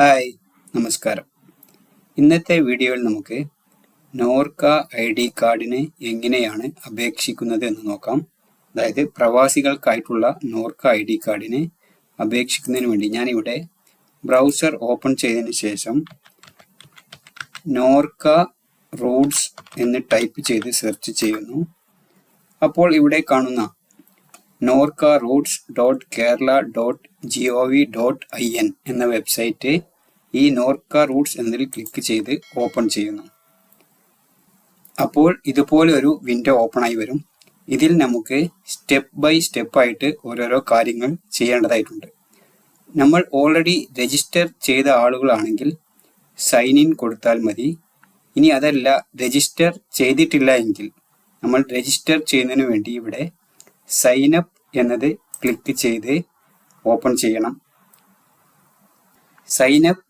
Hi, നമസ്കാരം. ഇന്നത്തെ വീഡിയോയിൽ നമുക്ക് നോർക്ക ID കാർഡിന് എങ്ങനെയാണ് അപേക്ഷിക്കുന്നത് എന്ന് നോക്കാം. അതായത് പ്രവാസികൾക്കായിട്ടുള്ള നോർക്ക ID കാർഡിന് അപേക്ഷിക്കുന്നതിന് വേണ്ടി ഞാനിവിടെ ബ്രൗസർ ഓപ്പൺ ചെയ്തതിന് ശേഷം നോർക്ക റൂട്ട്സ് എന്ന് ടൈപ്പ് ചെയ്ത് സെർച്ച് ചെയ്യുന്നു. അപ്പോൾ ഇവിടെ കാണുന്ന norcaroots.kerala.gov.in എന്ന വെബ്സൈറ്റ് ഈ നോർക്ക റൂട്ട്സ് എന്നതിൽ ക്ലിക്ക് ചെയ്ത് ഓപ്പൺ ചെയ്യുന്നു. അപ്പോൾ ഇതുപോലെ ഒരു വിൻഡോ ഓപ്പൺ ആയി വരും. ഇതിൽ നമുക്ക് സ്റ്റെപ്പ് ബൈ സ്റ്റെപ്പ് ആയിട്ട് ഓരോരോ കാര്യങ്ങൾ ചെയ്യേണ്ടതായിട്ടുണ്ട്. നമ്മൾ ഓൾറെഡി രജിസ്റ്റർ ചെയ്ത ആളുകളാണെങ്കിൽ സൈൻ ഇൻ കൊടുത്താൽ മതി. ഇനി അതല്ല രജിസ്റ്റർ ചെയ്തിട്ടില്ല എങ്കിൽ നമ്മൾ രജിസ്റ്റർ ചെയ്യുന്നതിന് വേണ്ടി ഇവിടെ സൈൻ അപ്പ് എന്നത് ക്ലിക്ക് ചെയ്ത് ഓപ്പൺ ചെയ്യണം. സൈൻ അപ്പ്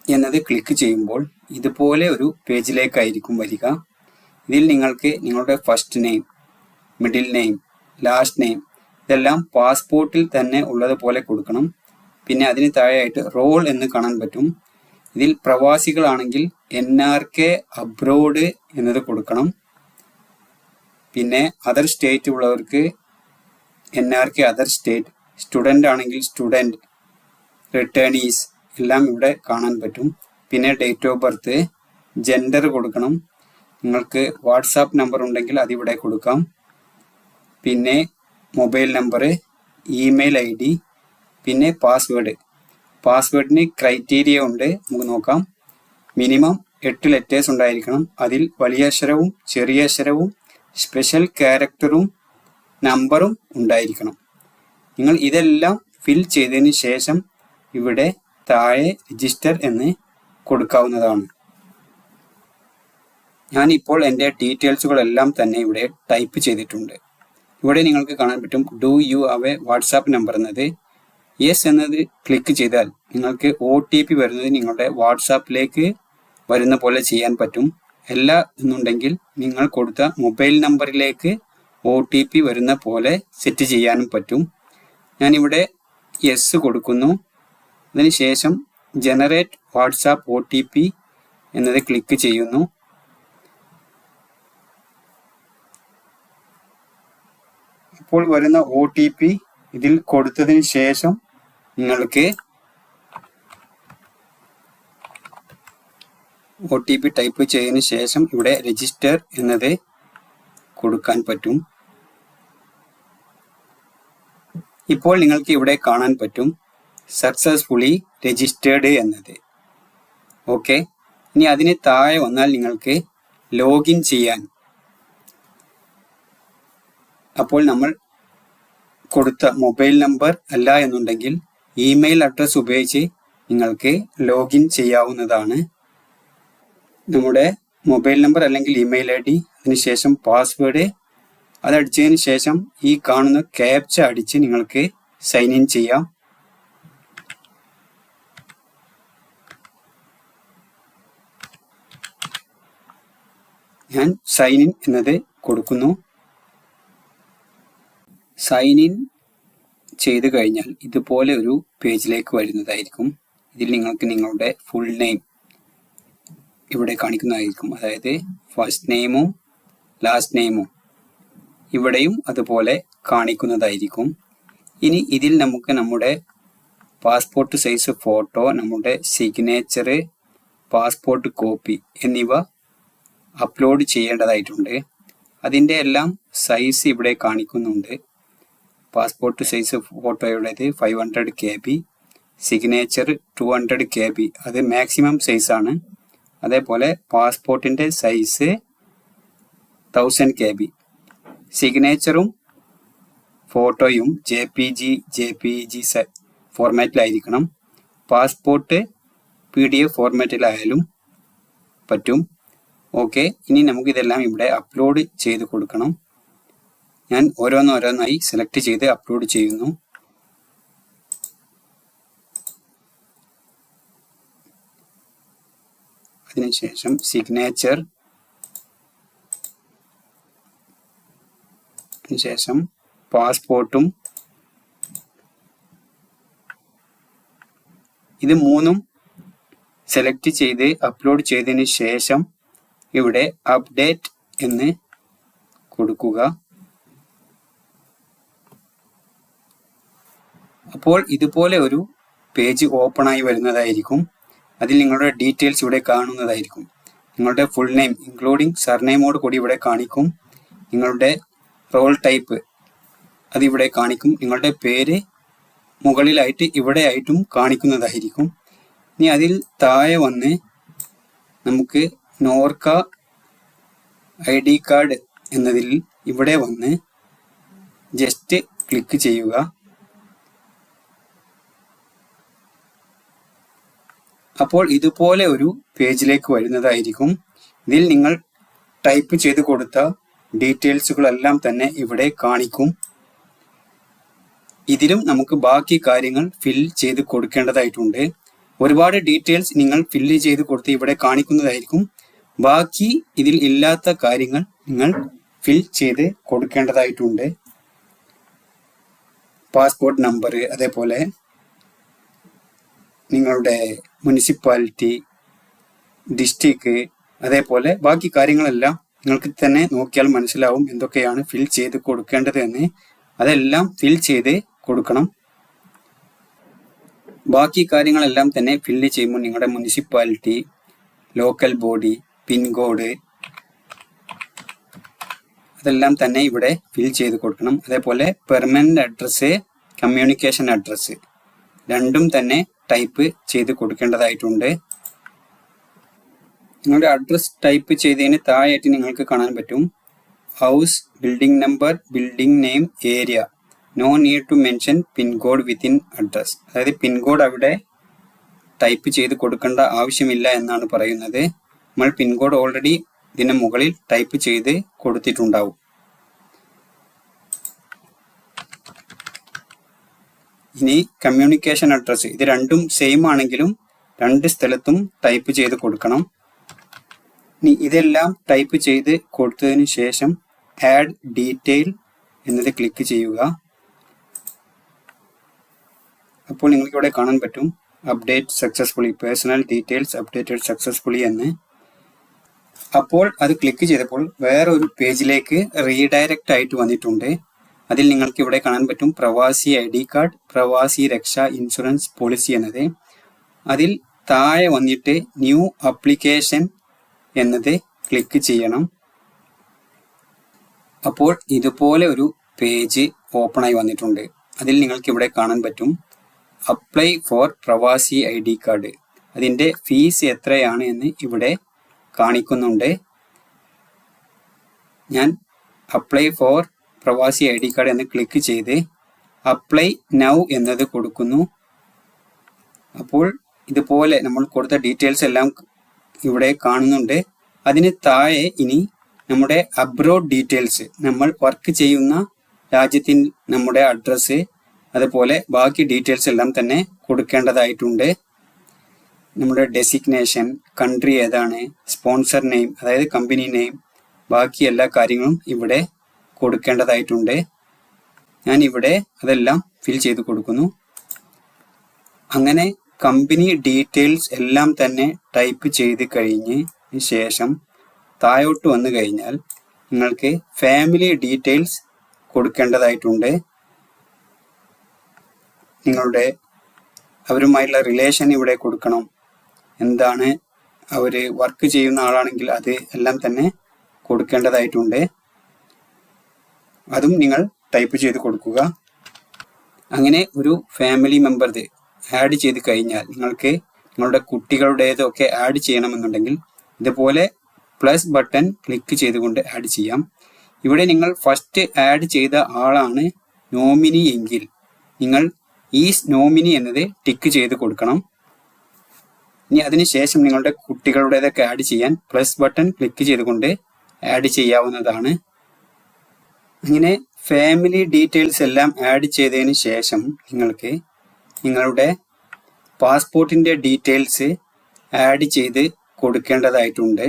എന്നത് ക്ലിക്ക് ചെയ്യുമ്പോൾ ഇതുപോലെ ഒരു പേജിലേക്കായിരിക്കും വരിക. ഇതിൽ നിങ്ങൾക്ക് നിങ്ങളുടെ first name, middle name, last name ഇതെല്ലാം പാസ്പോർട്ടിൽ തന്നെ ഉള്ളതുപോലെ കൊടുക്കണം. പിന്നെ അതിന് താഴെയായിട്ട് റോൾ എന്ന് കാണാൻ പറ്റും. ഇതിൽ പ്രവാസികളാണെങ്കിൽ NRK അബ്രോഡ് എന്നത് കൊടുക്കണം. പിന്നെ അതർ സ്റ്റേറ്റ് ഉള്ളവർക്ക് NRK അതർ സ്റ്റേറ്റ്, സ്റ്റുഡൻ്റ് ആണെങ്കിൽ സ്റ്റുഡൻറ്റ്, റിട്ടേണീസ് എല്ലാം ഇവിടെ കാണാൻ പറ്റും. പിന്നെ ഡേറ്റ് ഓഫ് ബർത്ത്, ജെൻഡർ കൊടുക്കണം. നിങ്ങൾക്ക് വാട്സാപ്പ് നമ്പർ ഉണ്ടെങ്കിൽ അതിവിടെ കൊടുക്കാം. പിന്നെ മൊബൈൽ നമ്പർ, ഇമെയിൽ ID, പിന്നെ പാസ്വേഡിന് ക്രൈറ്റീരിയ ഉണ്ട്, നമുക്ക് നോക്കാം. മിനിമം 8 ലെറ്റേഴ്സ് ഉണ്ടായിരിക്കണം. അതിൽ വലിയ അക്ഷരവും ചെറിയ അക്ഷരവും സ്പെഷ്യൽ ക്യാരക്ടറും നമ്പറും ഉണ്ടായിരിക്കണം. നിങ്ങൾ ഇതെല്ലാം ഫിൽ ചെയ്തതിന് ശേഷം ഇവിടെ താഴെ രജിസ്റ്റർ എന്ന് കൊടുക്കാവുന്നതാണ്. ഞാനിപ്പോൾ എൻ്റെ ഡീറ്റെയിൽസുകളെല്ലാം തന്നെ ഇവിടെ ടൈപ്പ് ചെയ്തിട്ടുണ്ട്. ഇവിടെ നിങ്ങൾക്ക് കാണാൻ പറ്റും do you have A WhatsApp number എന്നത്. യെസ് എന്നത് ക്ലിക്ക് ചെയ്താൽ നിങ്ങൾക്ക് OTP വരുന്നത് നിങ്ങളുടെ വാട്സാപ്പിലേക്ക് വരുന്ന പോലെ ചെയ്യാൻ പറ്റും. അല്ല എന്നുണ്ടെങ്കിൽ നിങ്ങൾ കൊടുത്ത മൊബൈൽ നമ്പറിലേക്ക് OTP വരുന്ന പോലെ സെറ്റ് ചെയ്യാനും പറ്റും. ഞാനിവിടെ യെസ് കൊടുക്കുന്നു. അതിനുശേഷം ജനറേറ്റ് വാട്സാപ്പ് OTP എന്നത് ക്ലിക്ക് ചെയ്യുന്നു. ഇപ്പോൾ വരുന്ന OTP ഇതിൽ കൊടുത്തതിന് ശേഷം നിങ്ങൾക്ക് OTP ടൈപ്പ് ചെയ്തതിന് ശേഷം ഇവിടെ രജിസ്റ്റർ എന്നത് കൊടുക്കാൻ പറ്റും. ഇപ്പോൾ നിങ്ങൾക്ക് ഇവിടെ കാണാൻ പറ്റും സക്സസ്ഫുള്ളി രജിസ്റ്റേർഡ് എന്നത്. ഓക്കെ, ഇനി അതിന് താഴെ വന്നാൽ നിങ്ങൾക്ക് ലോഗിൻ ചെയ്യാൻ, അപ്പോൾ നമ്മൾ കൊടുത്ത മൊബൈൽ നമ്പർ അല്ല എന്നുണ്ടെങ്കിൽ ഇമെയിൽ അഡ്രസ് ഉപയോഗിച്ച് നിങ്ങൾക്ക് ലോഗിൻ ചെയ്യാവുന്നതാണ്. നമ്മുടെ മൊബൈൽ നമ്പർ അല്ലെങ്കിൽ ഇമെയിൽ ID, അതിനുശേഷം പാസ്വേഡ് അതടിച്ചതിന് ശേഷം ഈ കാണുന്ന ക്യാപ്ച അടിച്ച് നിങ്ങൾക്ക് സൈൻ ഇൻ ചെയ്യാം. ഞാൻ സൈൻ ഇൻ എന്നത് കൊടുക്കുന്നു. സൈൻ ഇൻ ചെയ്ത് കഴിഞ്ഞാൽ ഇതുപോലെ ഒരു പേജിലേക്ക് വരുന്നതായിരിക്കും. ഇതിൽ നിങ്ങൾക്ക് നിങ്ങളുടെ ഫുൾ നെയിം ഇവിടെ കാണിക്കുന്നതായിരിക്കും. അതായത് ഫസ്റ്റ് നെയിമും ലാസ്റ്റ് നെയിമും ഇവിടെയും അതുപോലെ കാണിക്കുന്നതായിരിക്കും. ഇനി ഇതിൽ നമുക്ക് നമ്മുടെ പാസ്പോർട്ട് സൈസ് ഫോട്ടോ, നമ്മുടെ സിഗ്നേച്ചർ, പാസ്പോർട്ട് കോപ്പി എന്നിവ അപ്ലോഡ് ചെയ്യേണ്ടതായിട്ടുണ്ട്. അതിൻ്റെ എല്ലാം സൈസ് ഇവിടെ കാണിക്കുന്നുണ്ട്. പാസ്പോർട്ട് സൈസ് ഫോട്ടോയുടേത് 500 KB, സിഗ്നേച്ചർ 200 KB, അത് മാക്സിമം സൈസാണ്. അതേപോലെ പാസ്പോർട്ടിൻ്റെ സൈസ് 1000 KB. സിഗ്നേച്ചറും ഫോട്ടോയും JPG ഫോർമാറ്റിലായിരിക്കണം. പാസ്പോർട്ട് PDF ഫോർമാറ്റിലായാലും പറ്റും. ഓക്കെ, ഇനി നമുക്കിതെല്ലാം ഇവിടെ അപ്ലോഡ് ചെയ്ത് കൊടുക്കണം. ഞാൻ ഓരോന്നോരോന്നായി സെലക്ട് ചെയ്ത് അപ്ലോഡ് ചെയ്യുന്നു. അതിനുശേഷം സിഗ്നേച്ചർ, അതിനുശേഷം പാസ്പോർട്ടും ഇത് മൂന്നും സെലക്ട് ചെയ്ത് അപ്ലോഡ് ചെയ്തതിന് ശേഷം ഇവിടെ അപ്ഡേറ്റ് എന്ന് കൊടുക്കുക. അപ്പോൾ ഇതുപോലെ ഒരു പേജ് ഓപ്പൺ ആയി വരുന്നതായിരിക്കും. അതിൽ നിങ്ങളുടെ ഡീറ്റെയിൽസ് ഇവിടെ കാണുന്നതായിരിക്കും. നിങ്ങളുടെ ഫുൾ നെയിം ഇൻക്ലൂഡിങ് സർനെയിമോട് കൂടി ഇവിടെ കാണിക്കും. നിങ്ങളുടെ റോൾ ടൈപ്പ് അതിവിടെ കാണിക്കും. നിങ്ങളുടെ പേര് മുകളിലായിട്ട് ഇവിടെ ആയിട്ടും കാണിക്കുന്നതായിരിക്കും. ഇനി അതിൽ താഴെ വന്ന് നമുക്ക് നോർക്ക ID കാർഡ് എന്നതിൽ ഇവിടെ വന്ന് ജസ്റ്റ് ക്ലിക്ക് ചെയ്യുക. അപ്പോൾ ഇതുപോലെ ഒരു പേജിലേക്ക് വരുന്നതായിരിക്കും. ഇതിൽ നിങ്ങൾ ടൈപ്പ് ചെയ്ത് കൊടുത്ത ഡീറ്റെയിൽസുകളെല്ലാം തന്നെ ഇവിടെ കാണിക്കും. ഇതിലും നമുക്ക് ബാക്കി കാര്യങ്ങൾ ഫിൽ ചെയ്ത് കൊടുക്കേണ്ടതായിട്ടുണ്ട്. ഒരുപാട് ഡീറ്റെയിൽസ് നിങ്ങൾ ഫില്ല് ചെയ്ത് കൊടുത്ത് ഇവിടെ കാണിക്കുന്നതായിരിക്കും. ബാക്കി ഇതിൽ ഇല്ലാത്ത കാര്യങ്ങൾ നിങ്ങൾ ഫിൽ ചെയ്ത് കൊടുക്കേണ്ടതായിട്ടുണ്ട്. പാസ്പോർട്ട് നമ്പർ, അതേപോലെ നിങ്ങളുടെ മുനിസിപ്പാലിറ്റി, ഡിസ്ട്രിക്ട്, അതേപോലെ ബാക്കി കാര്യങ്ങളെല്ലാം നിങ്ങൾക്ക് തന്നെ നോക്കിയാൽ മനസ്സിലാവും എന്തൊക്കെയാണ് ഫിൽ ചെയ്ത് കൊടുക്കേണ്ടത് എന്ന്. അതെല്ലാം ഫിൽ ചെയ്ത് കൊടുക്കണം. ബാക്കി കാര്യങ്ങളെല്ലാം തന്നെ ഫില്ല് ചെയ്യുമ്പോൾ നിങ്ങളുടെ മുനിസിപ്പാലിറ്റി, ലോക്കൽ ബോഡി, പിൻകോഡ് അതെല്ലാം തന്നെ ഇവിടെ ഫിൽ ചെയ്ത് കൊടുക്കണം. അതേപോലെ പെർമനന്റ് അഡ്രസ്സ്, കമ്മ്യൂണിക്കേഷൻ അഡ്രസ്സ് രണ്ടും തന്നെ ടൈപ്പ് ചെയ്ത് കൊടുക്കേണ്ടതായിട്ടുണ്ട്. നിങ്ങളുടെ അഡ്രസ് ടൈപ്പ് ചെയ്തതിന് താഴെയായിട്ട് നിങ്ങൾക്ക് കാണാൻ പറ്റും house, building number, building name, area. No need to mention pincode within address. അതായത് പിൻകോഡ് അവിടെ ടൈപ്പ് ചെയ്ത് കൊടുക്കേണ്ട ആവശ്യമില്ല എന്നാണ് പറയുന്നത്. നമ്മൾ പിൻകോഡ് ഓൾറെഡി ഇതിന് മുകളിൽ ടൈപ്പ് ചെയ്ത് കൊടുത്തിട്ടുണ്ടാവും. ഇനി കമ്മ്യൂണിക്കേഷൻ അഡ്രസ്സ്, ഇത് രണ്ടും സെയിം ആണെങ്കിലും രണ്ട് സ്ഥലത്തും ടൈപ്പ് ചെയ്ത് കൊടുക്കണം. ഇനി ഇതെല്ലാം ടൈപ്പ് ചെയ്ത് കൊടുത്തതിന് ശേഷം ആഡ് ഡീറ്റെയിൽ എന്നത് ക്ലിക്ക് ചെയ്യുക. അപ്പോൾ നിങ്ങൾക്ക് ഇവിടെ കാണാൻ പറ്റും update successfully, personal details updated successfully എന്ന്. അപ്പോൾ അത് ക്ലിക്ക് ചെയ്തപ്പോൾ വേറൊരു പേജിലേക്ക് റീഡയറക്റ്റ് ആയിട്ട് വന്നിട്ടുണ്ട്. അതിൽ നിങ്ങൾക്ക് ഇവിടെ കാണാൻ പറ്റും പ്രവാസി ID കാർഡ്, പ്രവാസി രക്ഷാ ഇൻഷുറൻസ് പോളിസി എന്നത്. അതിൽ താഴെ വന്നിട്ട് ന്യൂ ആപ്ലിക്കേഷൻ എന്നത് ക്ലിക്ക് ചെയ്യണം. അപ്പോൾ ഇതുപോലെ ഒരു പേജ് ഓപ്പൺ ആയി വന്നിട്ടുണ്ട്. അതിൽ നിങ്ങൾക്ക് ഇവിടെ കാണാൻ പറ്റും അപ്ലൈ ഫോർ പ്രവാസി ID കാർഡ്. അതിൻ്റെ ഫീസ് എത്രയാണ് എന്ന് ഇവിടെ കാണിക്കുന്നുണ്ട്. ഞാൻ അപ്ലൈ ഫോർ പ്രവാസി ID കാർഡ് എന്ന് ക്ലിക്ക് ചെയ്ത് അപ്ലൈ നൗ എന്നത് കൊടുക്കുന്നു. അപ്പോൾ ഇതുപോലെ നമ്മൾ കൊടുത്ത ഡീറ്റെയിൽസ് എല്ലാം ഇവിടെ കാണുന്നുണ്ട്. അതിന് താഴെ ഇനി നമ്മുടെ അബ്രോഡ് ഡീറ്റെയിൽസ്, നമ്മൾ വർക്ക് ചെയ്യുന്ന രാജ്യത്തിൻ നമ്മുടെ അഡ്രസ്സ്, അതുപോലെ ബാക്കി ഡീറ്റെയിൽസ് എല്ലാം തന്നെ കൊടുക്കേണ്ടതായിട്ടുണ്ട്. നമ്മുടെ ഡെസിഗ്നേഷൻ, കൺട്രി ഏതാണ്, സ്പോൺസർ നെയിം അതായത് കമ്പനി നെയിം, ബാക്കി എല്ലാ കാര്യങ്ങളും ഇവിടെ കൊടുക്കേണ്ടതായിട്ടുണ്ട്. ഞാൻ ഇവിടെ അതെല്ലാം ഫിൽ ചെയ്ത് കൊടുക്കുന്നു. അങ്ങനെ കമ്പനി ഡീറ്റെയിൽസ് എല്ലാം തന്നെ ടൈപ്പ് ചെയ്ത് കഴിഞ്ഞ് ശേഷം താഴോട്ട് വന്നു കഴിഞ്ഞാൽ നിങ്ങൾക്ക് ഫാമിലി ഡീറ്റെയിൽസ് കൊടുക്കേണ്ടതായിട്ടുണ്ട്. നിങ്ങളുടെ അവരുമായുള്ള റിലേഷൻ ഇവിടെ കൊടുക്കണം. എന്താണ് അവർ വർക്ക് ചെയ്യുന്ന ആളാണെങ്കിൽ അത് എല്ലാം തന്നെ കൊടുക്കേണ്ടതായിട്ടുണ്ട്. അതും നിങ്ങൾ ടൈപ്പ് ചെയ്ത് കൊടുക്കുക. അങ്ങനെ ഒരു ഫാമിലി മെമ്പർ ആഡ് ചെയ്ത് കഴിഞ്ഞാൽ നിങ്ങൾക്ക് നിങ്ങളുടെ കുട്ടികളുടേതൊക്കെ ആഡ് ചെയ്യണമെന്നുണ്ടെങ്കിൽ ഇതുപോലെ പ്ലസ് ബട്ടൺ ക്ലിക്ക് ചെയ്തുകൊണ്ട് ആഡ് ചെയ്യാം. ഇവിടെ നിങ്ങൾ ഫസ്റ്റ് ആഡ് ചെയ്ത ആളാണ് നോമിനി എങ്കിൽ നിങ്ങൾ ഈസ് നോമിനി എന്നത് ടിക്ക് ചെയ്ത് കൊടുക്കണം. ഇനി അതിനുശേഷം നിങ്ങളുടെ കുട്ടികളുടേതൊക്കെ ആഡ് ചെയ്യാൻ പ്ലസ് ബട്ടൺ ക്ലിക്ക് ചെയ്തുകൊണ്ട് ആഡ് ചെയ്യാവുന്നതാണ്. അങ്ങനെ ഫാമിലി ഡീറ്റെയിൽസ് എല്ലാം ആഡ് ചെയ്തതിന് ശേഷം നിങ്ങൾക്ക് നിങ്ങളുടെ പാസ്പോർട്ടിൻ്റെ ഡീറ്റെയിൽസ് ആഡ് ചെയ്ത് കൊടുക്കേണ്ടതായിട്ടുണ്ട്.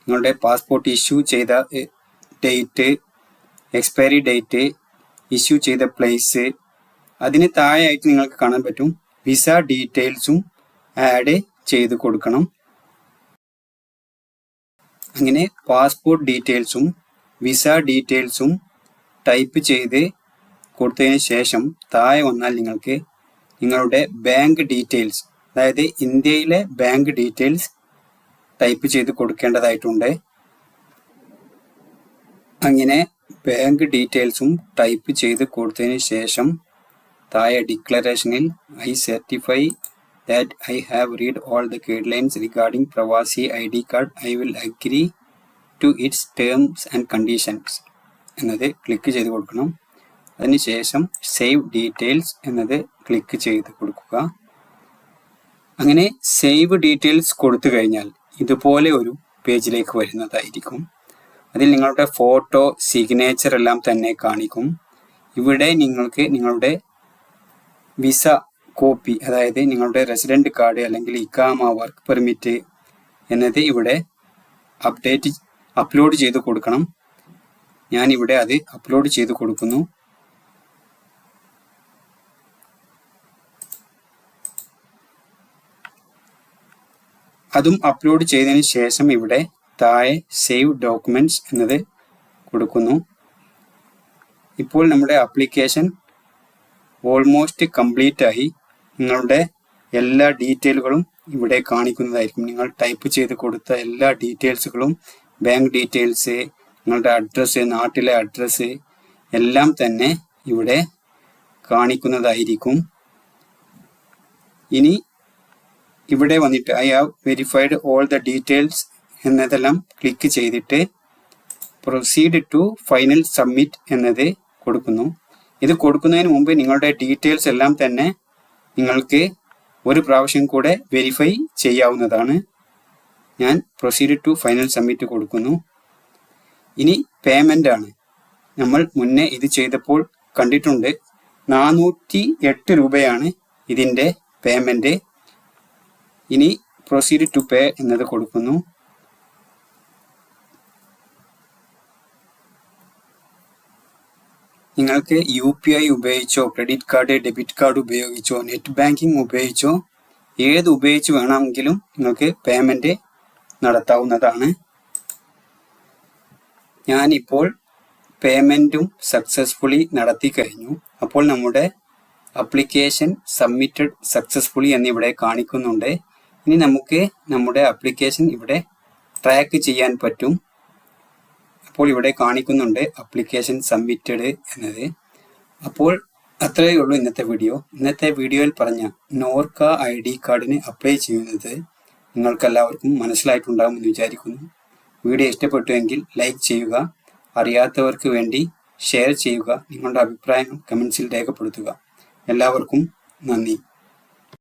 നിങ്ങളുടെ പാസ്പോർട്ട് ഇഷ്യൂ ചെയ്ത ഡേറ്റ്, എക്സ്പയറി ഡേറ്റ്, ഇഷ്യൂ ചെയ്ത പ്ലേസ്, അതിന് താഴെയായിട്ട് നിങ്ങൾക്ക് കാണാൻ പറ്റും വിസ ഡീറ്റെയിൽസും ആഡ് ചെയ്ത് കൊടുക്കണം. അങ്ങനെ പാസ്പോർട്ട് ഡീറ്റെയിൽസും വിസ ഡീറ്റെയിൽസും ടൈപ്പ് ചെയ്ത് കൊടുത്തതിന് ശേഷം താഴെ വന്നാൽ നിങ്ങൾക്ക് നിങ്ങളുടെ ബാങ്ക് ഡീറ്റെയിൽസ്, അതായത് ഇന്ത്യയിലെ ബാങ്ക് ഡീറ്റെയിൽസ് ടൈപ്പ് ചെയ്ത് കൊടുക്കേണ്ടതായിട്ടുണ്ട്. അങ്ങനെ ബാങ്ക് ഡീറ്റെയിൽസും ടൈപ്പ് ചെയ്ത് കൊടുത്തതിന് ശേഷം താഴെ ഡിക്ലറേഷനിൽ I certify that I have read all the guidelines regarding Pravasi ID card. I will agree to its terms and conditions എന്നത് ക്ലിക്ക് ചെയ്ത് കൊടുക്കണം. അതിനുശേഷം സേവ് ഡീറ്റെയിൽസ് എന്നത് ക്ലിക്ക് ചെയ്ത് കൊടുക്കുക. അങ്ങനെ സേവ് ഡീറ്റെയിൽസ് കൊടുത്തു കഴിഞ്ഞാൽ ഇതുപോലെ ഒരു പേജിലേക്ക് വരുന്നതായിരിക്കും. അതിൽ നിങ്ങളുടെ ഫോട്ടോ, സിഗ്നേച്ചർ എല്ലാം തന്നെ കാണിക്കും. ഇവിടെ നിങ്ങൾക്ക് നിങ്ങളുടെ വിസ കോപ്പി, അതായത് നിങ്ങളുടെ റെസിഡൻറ്റ് കാർഡ് അല്ലെങ്കിൽ ഇക്കാമ, വർക്ക് പെർമിറ്റ് എന്നത് ഇവിടെ അപ്ലോഡ് ചെയ്ത് കൊടുക്കണം. ഞാനിവിടെ അത് അപ്ലോഡ് ചെയ്ത് കൊടുക്കുന്നു. അതും അപ്ലോഡ് ചെയ്തതിന് ശേഷം ഇവിടെ താഴെ സേവ് ഡോക്യുമെന്റ്സ് എന്നത് കൊടുക്കുന്നു. ഇപ്പോൾ നമ്മുടെ ആപ്ലിക്കേഷൻ ഓൾമോസ്റ്റ് കംപ്ലീറ്റ് ആയി. നിങ്ങളുടെ എല്ലാ ഡീറ്റെയിലുകളും ഇവിടെ കാണിക്കുന്നതായിരിക്കും. നിങ്ങൾ ടൈപ്പ് ചെയ്ത് കൊടുത്ത എല്ലാ ഡീറ്റെയിൽസുകളും, ബാങ്ക് ഡീറ്റെയിൽസ്, നിങ്ങളുടെ അഡ്രസ്സ്, നാട്ടിലെ അഡ്രസ്സ് എല്ലാം തന്നെ ഇവിടെ കാണിക്കുന്നതായിരിക്കും. ഇനി ഇവിടെ വന്നിട്ട് I have verified all the details എന്നതെല്ലാം ക്ലിക്ക് ചെയ്തിട്ട് പ്രൊസീഡ് ടു ഫൈനൽ സബ്മിറ്റ് എന്നത് കൊടുക്കുന്നു. ഇത് കൊടുക്കുന്നതിന് മുമ്പ് നിങ്ങളുടെ ഡീറ്റെയിൽസ് എല്ലാം തന്നെ നിങ്ങൾക്ക് ഒരു പ്രാവശ്യം കൂടെ വെരിഫൈ ചെയ്യാവുന്നതാണ്. ഞാൻ പ്രൊസീഡ് ടു ഫൈനൽ സബ്മിറ്റ് കൊടുക്കുന്നു. ഇനി പേയ്മെൻ്റ് ആണ്. നമ്മൾ മുന്നേ ഇത് ചെയ്തപ്പോൾ കണ്ടിട്ടുണ്ട്. 408 രൂപയാണ് ഇതിൻ്റെ പേയ്മെൻറ്റ്. ഇനി പ്രൊസീഡ് ടു പേ എന്നത് കൊടുക്കുന്നു. നിങ്ങൾക്ക് UPI ഉപയോഗിച്ചോ, ക്രെഡിറ്റ് കാർഡ്, ഡെബിറ്റ് കാർഡ് ഉപയോഗിച്ചോ, നെറ്റ് ബാങ്കിങ് ഉപയോഗിച്ചോ, ഏത് ഉപയോഗിച്ച് വേണമെങ്കിലും നിങ്ങൾക്ക് പേയ്മെൻറ്റ് നടത്താവുന്നതാണ്. ഞാനിപ്പോൾ പേയ്മെൻറ്റും സക്സസ്ഫുള്ളി നടത്തി കഴിഞ്ഞു. അപ്പോൾ നമ്മുടെ ആപ്ലിക്കേഷൻ സബ്മിറ്റഡ് സക്സസ്ഫുള്ളി എന്നിവിടെ കാണിക്കുന്നുണ്ട്. ഇനി നമുക്ക് നമ്മുടെ ആപ്ലിക്കേഷൻ ഇവിടെ ട്രാക്ക് ചെയ്യാൻ പറ്റും. അപ്പോൾ ഇവിടെ കാണിക്കുന്നുണ്ട് ആപ്ലിക്കേഷൻ സബ്മിറ്റഡ് എന്നത്. അപ്പോൾ അത്രയേ ഉള്ളൂ ഇന്നത്തെ വീഡിയോ. ഇന്നത്തെ വീഡിയോയിൽ പറഞ്ഞ നോർക്ക ID കാർഡിന് അപ്ലൈ ചെയ്യുന്നത് നിങ്ങൾക്കെല്ലാവർക്കും മനസ്സിലായിട്ടുണ്ടാകുമെന്ന് വിചാരിക്കുന്നു. വീഡിയോ ഇഷ്ടപ്പെട്ടുവെങ്കിൽ ലൈക്ക് ചെയ്യുക, അറിയാത്തവർക്ക് വേണ്ടി ഷെയർ ചെയ്യുക, നിങ്ങളുടെ അഭിപ്രായങ്ങൾ കമൻസിൽ രേഖപ്പെടുത്തുക. എല്ലാവർക്കും നന്ദി.